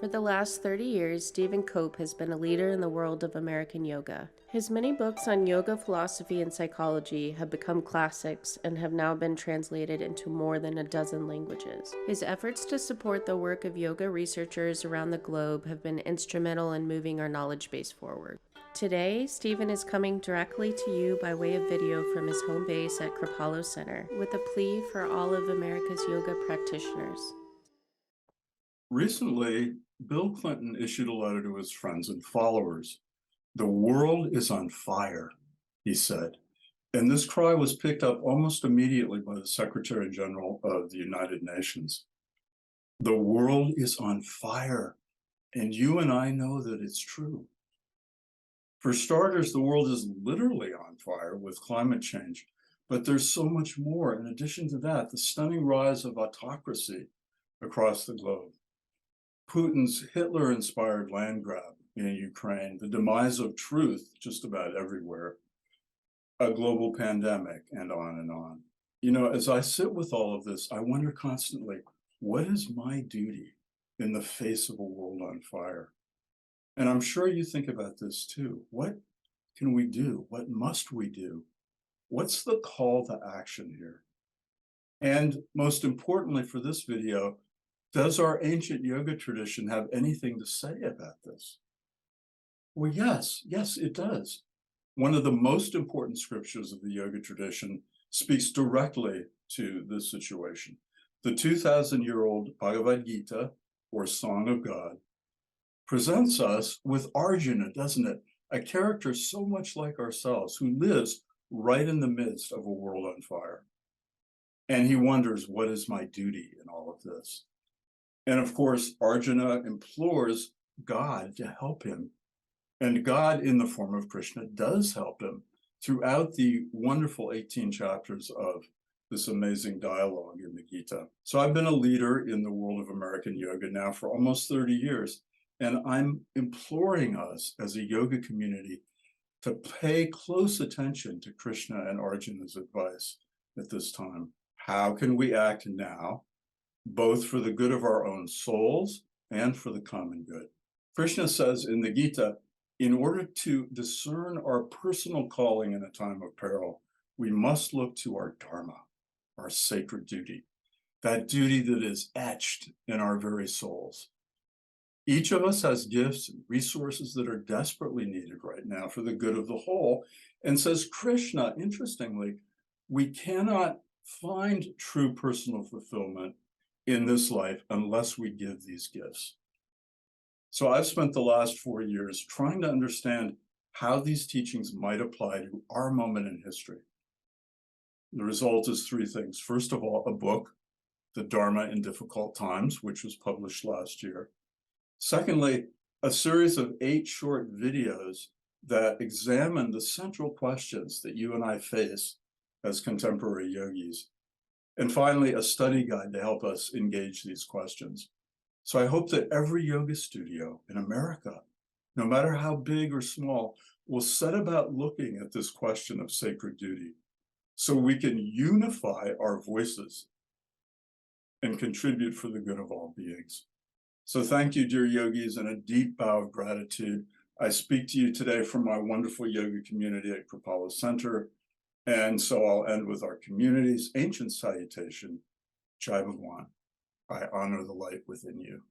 For the last 30 years, Stephen Cope has been a leader in the world of American yoga. His many books on yoga philosophy and psychology have become classics and have now been translated into more than a dozen languages. His efforts to support the work of yoga researchers around the globe have been instrumental in moving our knowledge base forward. Today, Stephen is coming directly to you by way of video from his home base at Kripalu Center with a plea for all of America's yoga practitioners. Recently, Bill Clinton issued a letter to his friends and followers. "The world is on fire," he said. And this cry was picked up almost immediately by the Secretary General of the United Nations. The world is on fire, and you and I know that it's true. For starters, the world is literally on fire with climate change, but there's so much more. In addition to that, the stunning rise of autocracy across the globe. Putin's Hitler-inspired land grab in Ukraine, the demise of truth just about everywhere, a global pandemic, and on and on. You know, as I sit with all of this, I wonder constantly, what is my duty in the face of a world on fire? And I'm sure you think about this too. What can we do? What must we do? What's the call to action here? And most importantly for this video, does our ancient yoga tradition have anything to say about this? Well, yes, it does. One of the most important scriptures of the yoga tradition speaks directly to this situation. The 2,000-year-old Bhagavad Gita, or Song of God, presents us with Arjuna, doesn't it? A character so much like ourselves who lives right in the midst of a world on fire. And he wonders, what is my duty in all of this? And of course, Arjuna implores God to help him. And God, in the form of Krishna, does help him throughout the wonderful 18 chapters of this amazing dialogue in the Gita. So I've been a leader in the world of American yoga now for almost 30 years. And I'm imploring us as a yoga community to pay close attention to Krishna and Arjuna's advice at this time. How can we act now, both for the good of our own souls and for the common good? Krishna says in the Gita, in order to discern our personal calling in a time of peril, we must look to our dharma, our sacred duty, that duty that is etched in our very souls. Each of us has gifts and resources that are desperately needed right now for the good of the whole. And says Krishna, interestingly, we cannot find true personal fulfillment in this life unless we give these gifts. So I've spent the last 4 years trying to understand how these teachings might apply to our moment in history. The result is 3 things. First of all, a book, The Dharma in Difficult Times, which was published last year. Secondly, a series of 8 short videos that examine the central questions that you and I face as contemporary yogis. And finally, a study guide to help us engage these questions. So I hope that every yoga studio in America, no matter how big or small, will set about looking at this question of sacred duty so we can unify our voices and contribute for the good of all beings. So thank you, dear yogis, and a deep bow of gratitude. I speak to you today from my wonderful yoga community at Kripalu Center. And so I'll end with our community's ancient salutation, Jai Bhagwan. I honor the light within you.